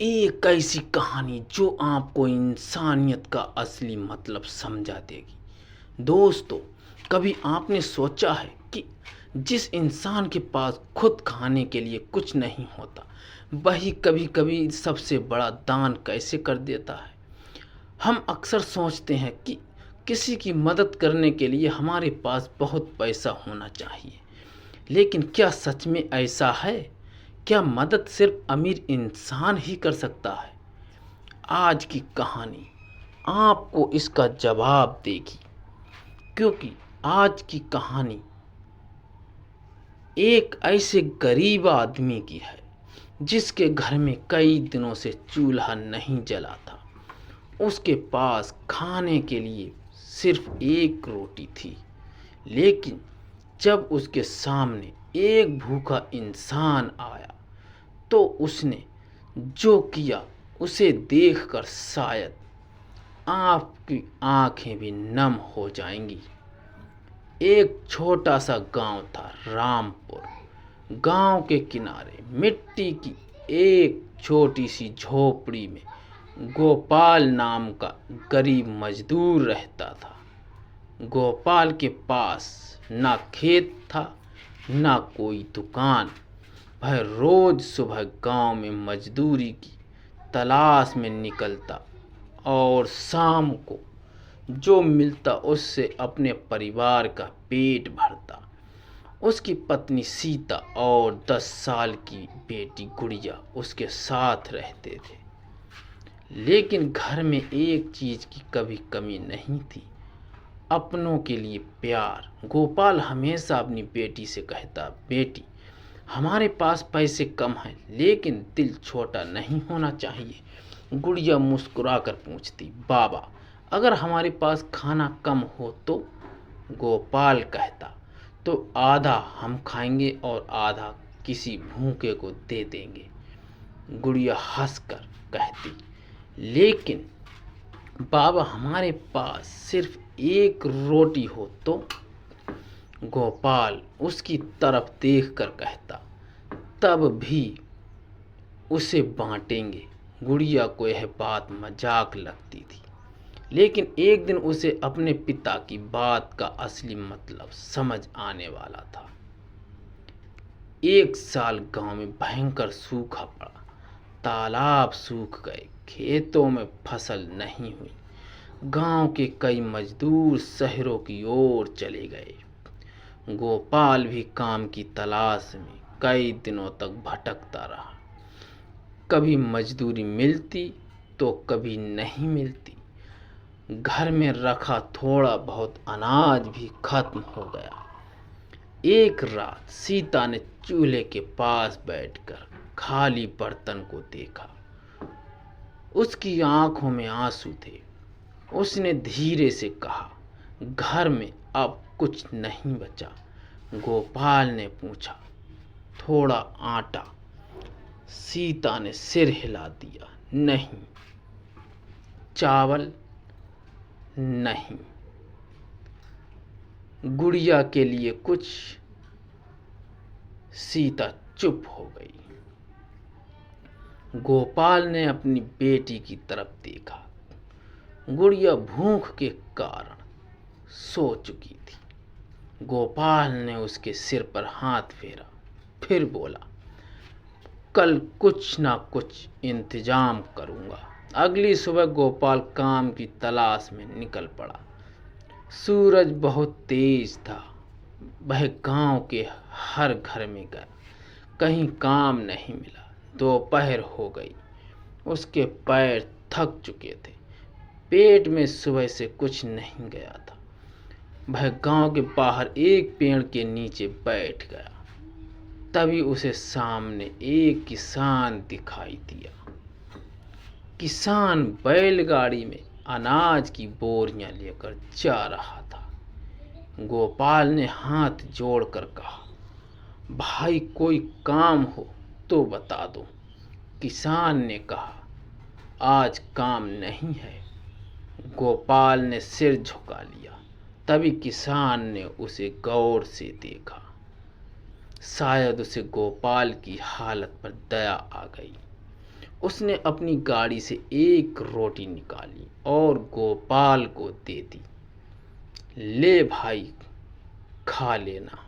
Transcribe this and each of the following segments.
एक ऐसी कहानी जो आपको इंसानियत का असली मतलब समझा देगी। दोस्तों, कभी आपने सोचा है कि जिस इंसान के पास खुद खाने के लिए कुछ नहीं होता, वही कभी कभी सबसे बड़ा दान कैसे कर देता है। हम अक्सर सोचते हैं कि किसी की मदद करने के लिए हमारे पास बहुत पैसा होना चाहिए, लेकिन क्या सच में ऐसा है? क्या मदद सिर्फ अमीर इंसान ही कर सकता है? आज की कहानी आपको इसका जवाब देगी, क्योंकि आज की कहानी एक ऐसे गरीब आदमी की है जिसके घर में कई दिनों से चूल्हा नहीं जला था। उसके पास खाने के लिए सिर्फ एक रोटी थी, लेकिन जब उसके सामने एक भूखा इंसान आया तो उसने जो किया उसे देखकर शायद आपकी आंखें भी नम हो जाएंगी। एक छोटा सा गांव था, रामपुर। गांव के किनारे मिट्टी की एक छोटी सी झोपड़ी में गोपाल नाम का गरीब मजदूर रहता था। गोपाल के पास ना खेत था, ना कोई दुकान। वह रोज सुबह गांव में मजदूरी की तलाश में निकलता और शाम को जो मिलता उससे अपने परिवार का पेट भरता। उसकी पत्नी सीता और 10 साल की बेटी गुड़िया उसके साथ रहते थे। लेकिन घर में एक चीज की कभी कमी नहीं थी, अपनों के लिए प्यार। गोपाल हमेशा अपनी बेटी से कहता, बेटी, हमारे पास पैसे कम हैं, लेकिन दिल छोटा नहीं होना चाहिए। गुड़िया मुस्कुराकर पूछती, बाबा, अगर हमारे पास खाना कम हो तो? गोपाल कहता, तो आधा हम खाएंगे और आधा किसी भूखे को दे देंगे। गुड़िया हंसकर कहती, लेकिन बाबा, हमारे पास सिर्फ एक रोटी हो तो? गोपाल उसकी तरफ देखकर कहता, तब भी उसे बांटेंगे। गुड़िया को यह बात मजाक लगती थी, लेकिन एक दिन उसे अपने पिता की बात का असली मतलब समझ आने वाला था। एक साल गांव में भयंकर सूखा पड़ा। तालाब सूख गए, खेतों में फसल नहीं हुई। गांव के कई मजदूर शहरों की ओर चले गए। गोपाल भी काम की तलाश में कई दिनों तक भटकता रहा। कभी मजदूरी मिलती तो कभी नहीं मिलती। घर में रखा थोड़ा बहुत अनाज भी खत्म हो गया। एक रात सीता ने चूल्हे के पास बैठकर खाली बर्तन को देखा। उसकी आंखों में आंसू थे। उसने धीरे से कहा, घर में अब कुछ नहीं बचा। गोपाल ने पूछा, थोड़ा आटा? सीता ने सिर हिला दिया, नहीं। चावल? नहीं। गुड़िया के लिए कुछ? सीता चुप हो गई। गोपाल ने अपनी बेटी की तरफ देखा। गुड़िया भूख के कारण सो चुकी थी। गोपाल ने उसके सिर पर हाथ फेरा, फिर बोला, कल कुछ ना कुछ इंतजाम करूंगा। अगली सुबह गोपाल काम की तलाश में निकल पड़ा। सूरज बहुत तेज था। वह गांव के हर घर में गया, कहीं काम नहीं मिला। दोपहर हो गई। उसके पैर थक चुके थे, पेट में सुबह से कुछ नहीं गया था। वह गांव के बाहर एक पेड़ के नीचे बैठ गया। तभी उसे सामने एक किसान दिखाई दिया। किसान बैलगाड़ी में अनाज की बोरियां लेकर जा रहा था। गोपाल ने हाथ जोड़कर कहा, भाई, कोई काम हो तो बता दो। किसान ने कहा, आज काम नहीं है। गोपाल ने सिर झुका लिया। तभी किसान ने उसे गौर से देखा। शायद उसे गोपाल की हालत पर दया आ गई। उसने अपनी गाड़ी से एक रोटी निकाली और गोपाल को दे दी। ले भाई, खा लेना।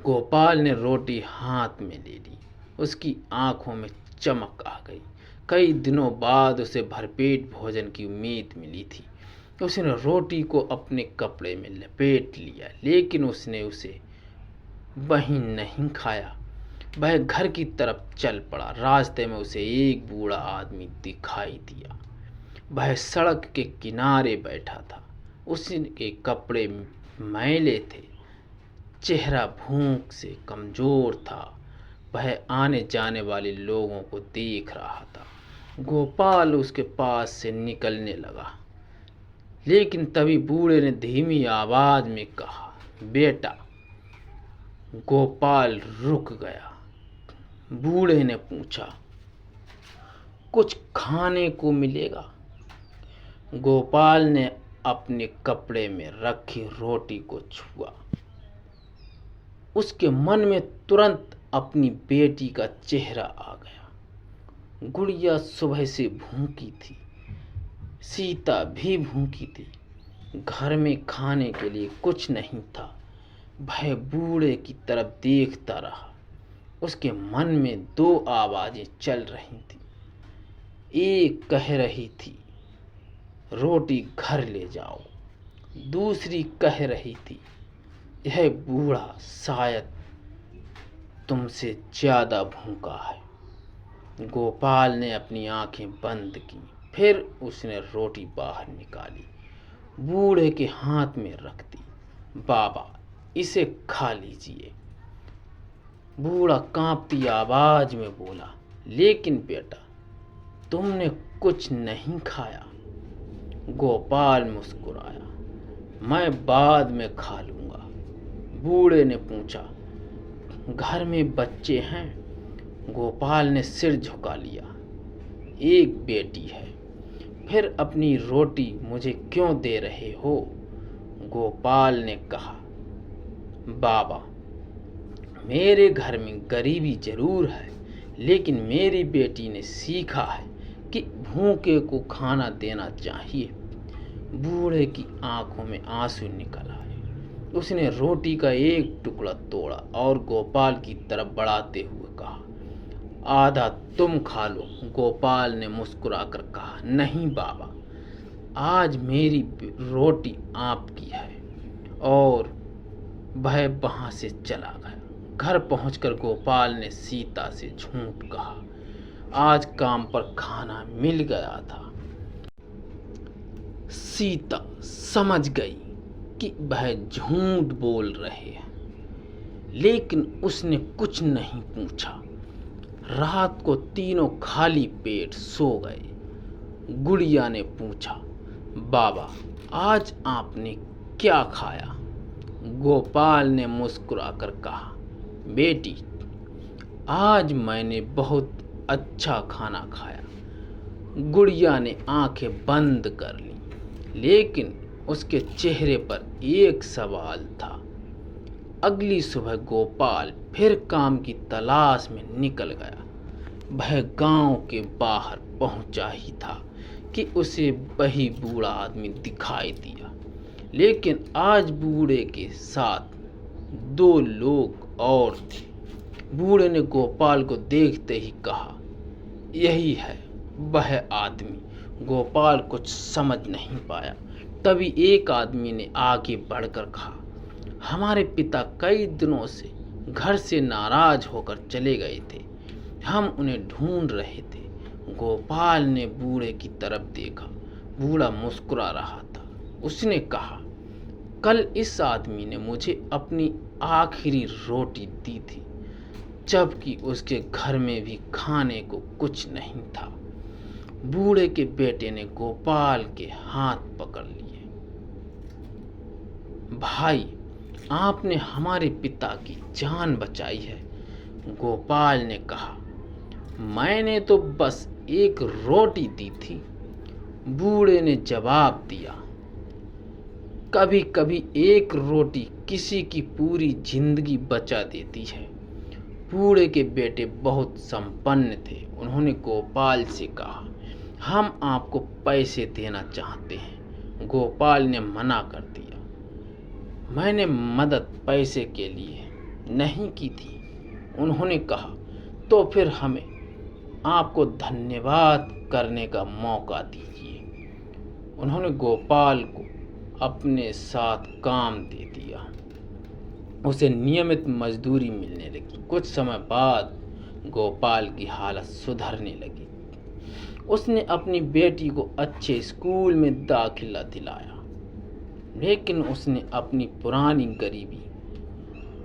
गोपाल ने रोटी हाथ में ले ली। उसकी आंखों में चमक आ गई। कई दिनों बाद उसे भरपेट भोजन की उम्मीद मिली थी। उसने रोटी को अपने कपड़े में लपेट लिया, लेकिन उसने उसे वहीं नहीं खाया। वह घर की तरफ चल पड़ा। रास्ते में उसे एक बूढ़ा आदमी दिखाई दिया। वह सड़क के किनारे बैठा था। उसके कपड़े मैले थे, चेहरा भूख से कमजोर था। वह आने जाने वाले लोगों को देख रहा था। गोपाल उसके पास से निकलने लगा, लेकिन तभी बूढ़े ने धीमी आवाज में कहा, बेटा। गोपाल रुक गया। बूढ़े ने पूछा, कुछ खाने को मिलेगा? गोपाल ने अपने कपड़े में रखी रोटी को छुआ। उसके मन में तुरंत अपनी बेटी का चेहरा आ गया। गुड़िया सुबह से भूखी थी, सीता भी भूखी थी। घर में खाने के लिए कुछ नहीं था। वह बूढ़े की तरफ देखता रहा। उसके मन में दो आवाजें चल रही थी। एक कह रही थी, रोटी घर ले जाओ। दूसरी कह रही थी, यह बूढ़ा शायद तुमसे ज्यादा भूखा है। गोपाल ने अपनी आंखें बंद की। फिर उसने रोटी बाहर निकाली, बूढ़े के हाथ में रख दी। बाबा, इसे खा लीजिए। बूढ़ा कांपती आवाज में बोला, लेकिन बेटा, तुमने कुछ नहीं खाया। गोपाल मुस्कुराया, मैं बाद में खा लूंगा। बूढ़े ने पूछा, घर में बच्चे हैं? गोपाल ने सिर झुका लिया, एक बेटी है। फिर अपनी रोटी मुझे क्यों दे रहे हो? गोपाल ने कहा, बाबा, मेरे घर में गरीबी जरूर है, लेकिन मेरी बेटी ने सीखा है कि भूखे को खाना देना चाहिए। बूढ़े की आंखों में आंसू निकल आए। उसने रोटी का एक टुकड़ा तोड़ा और गोपाल की तरफ बढ़ाते हुए कहा, आधा तुम खा लो। गोपाल ने मुस्कुराकर कहा, नहीं बाबा, आज मेरी रोटी आपकी है। और वह वहां से चला गया। घर पहुंचकर गोपाल ने सीता से झूठ कहा, आज काम पर खाना मिल गया था। सीता समझ गई कि वह झूठ बोल रहे हैं, लेकिन उसने कुछ नहीं पूछा। रात को तीनों खाली पेट सो गए। गुड़िया ने पूछा, बाबा, आज आपने क्या खाया? गोपाल ने मुस्कुराकर कहा, बेटी, आज मैंने बहुत अच्छा खाना खाया। गुड़िया ने आंखें बंद कर लीं, लेकिन उसके चेहरे पर एक सवाल था। अगली सुबह गोपाल फिर काम की तलाश में निकल गया। वह गांव के बाहर पहुंचा ही था कि उसे वही बूढ़ा आदमी दिखाई दिया, लेकिन आज बूढ़े के साथ दो लोग और थे। बूढ़े ने गोपाल को देखते ही कहा, यही है वह आदमी। गोपाल कुछ समझ नहीं पाया। तभी एक आदमी ने आगे बढ़कर कहा, हमारे पिता कई दिनों से घर से नाराज होकर चले गए थे, हम उन्हें ढूंढ रहे थे। गोपाल ने बूढ़े की तरफ देखा। बूढ़ा मुस्कुरा रहा था। उसने कहा, कल इस आदमी ने मुझे अपनी आखिरी रोटी दी थी, जबकि उसके घर में भी खाने को कुछ नहीं था। बूढ़े के बेटे ने गोपाल के हाथ पकड़ लिए। भाई, आपने हमारे पिता की जान बचाई है। गोपाल ने कहा, मैंने तो बस एक रोटी दी थी। बूढ़े ने जवाब दिया, कभी कभी एक रोटी किसी की पूरी जिंदगी बचा देती है। बूढ़े के बेटे बहुत संपन्न थे। उन्होंने गोपाल से कहा, हम आपको पैसे देना चाहते हैं। गोपाल ने मना कर दिया, मैंने मदद पैसे के लिए नहीं की थी। उन्होंने कहा, तो फिर हमें आपको धन्यवाद करने का मौका दीजिए। उन्होंने गोपाल को अपने साथ काम दे दिया। उसे नियमित मजदूरी मिलने लगी। कुछ समय बाद गोपाल की हालत सुधरने लगी। उसने अपनी बेटी को अच्छे स्कूल में दाखिला दिलाया, लेकिन उसने अपनी पुरानी गरीबी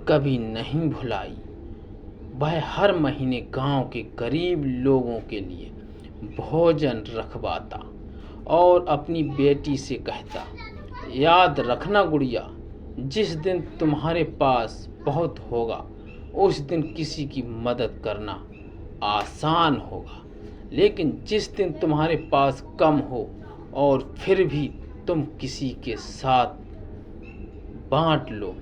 कभी नहीं भुलाई। वह हर महीने गांव के गरीब लोगों के लिए भोजन रखवाता और अपनी बेटी से कहता, याद रखना गुड़िया, जिस दिन तुम्हारे पास बहुत होगा उस दिन किसी की मदद करना आसान होगा, लेकिन जिस दिन तुम्हारे पास कम हो और फिर भी तुम किसी के साथ बांट लो,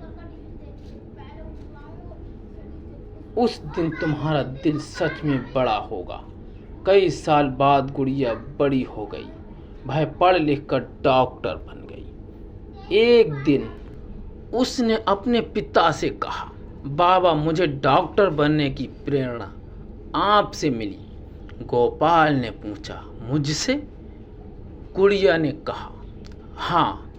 उस दिन तुम्हारा दिल सच में बड़ा होगा। कई साल बाद गुड़िया बड़ी हो गई। वह पढ़ लिख कर डॉक्टर बन गई। एक दिन उसने अपने पिता से कहा, बाबा, मुझे डॉक्टर बनने की प्रेरणा आपसे मिली। गोपाल ने पूछा, मुझसे? गुड़िया ने कहा, हाँ,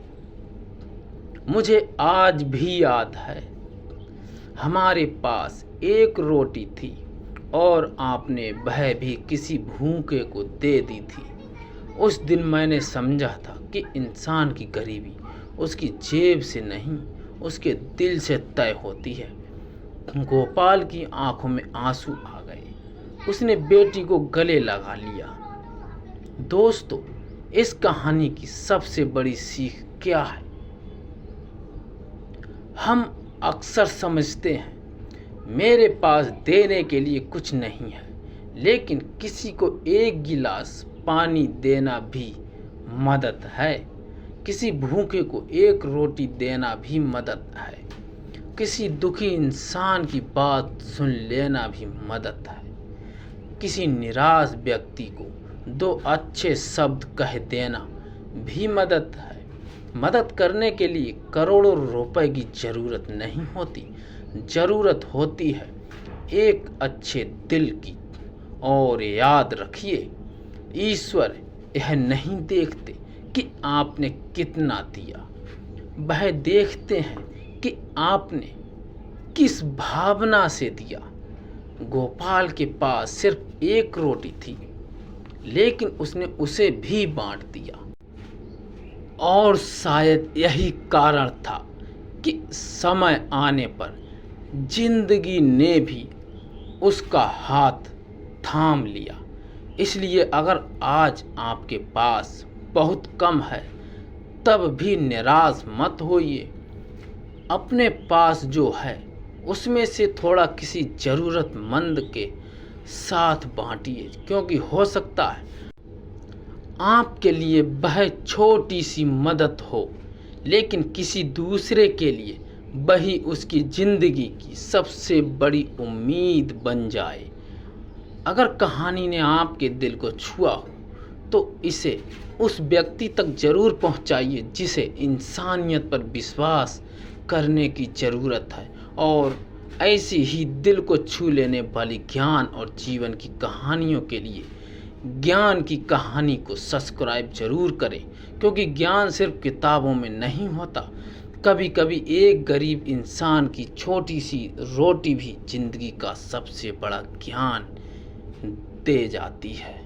मुझे आज भी याद है। हमारे पास एक रोटी थी और आपने वह भी किसी भूखे को दे दी थी। उस दिन मैंने समझा था कि इंसान की गरीबी उसकी जेब से नहीं, उसके दिल से तय होती है। गोपाल की आंखों में आंसू आ गए। उसने बेटी को गले लगा लिया। दोस्तों, इस कहानी की सबसे बड़ी सीख क्या है? हम अक्सर समझते हैं मेरे पास देने के लिए कुछ नहीं है, लेकिन किसी को एक गिलास पानी देना भी मदद है। किसी भूखे को एक रोटी देना भी मदद है। किसी दुखी इंसान की बात सुन लेना भी मदद है। किसी निराश व्यक्ति को दो अच्छे शब्द कह देना भी मदद है। मदद करने के लिए करोड़ों रुपए की ज़रूरत नहीं होती, ज़रूरत होती है एक अच्छे दिल की। और याद रखिए, ईश्वर यह नहीं देखते कि आपने कितना दिया, वह देखते हैं कि आपने किस भावना से दिया। गोपाल के पास सिर्फ एक रोटी थी, लेकिन उसने उसे भी बांट दिया। और शायद यही कारण था कि समय आने पर जिंदगी ने भी उसका हाथ थाम लिया। इसलिए अगर आज आपके पास बहुत कम है, तब भी निराश मत होइए। अपने पास जो है उसमें से थोड़ा किसी ज़रूरतमंद के साथ बांटिए, क्योंकि हो सकता है आपके लिए वह छोटी सी मदद हो, लेकिन किसी दूसरे के लिए वही उसकी ज़िंदगी की सबसे बड़ी उम्मीद बन जाए। अगर कहानी ने आपके दिल को छुआ हो तो इसे उस व्यक्ति तक ज़रूर पहुंचाइए जिसे इंसानियत पर विश्वास करने की ज़रूरत है। और ऐसी ही दिल को छू लेने वाली ज्ञान और जीवन की कहानियों के लिए ज्ञान की कहानी को सब्सक्राइब ज़रूर करें, क्योंकि ज्ञान सिर्फ किताबों में नहीं होता। कभी कभी एक गरीब इंसान की छोटी सी रोटी भी ज़िंदगी का सबसे बड़ा ज्ञान दे जाती है।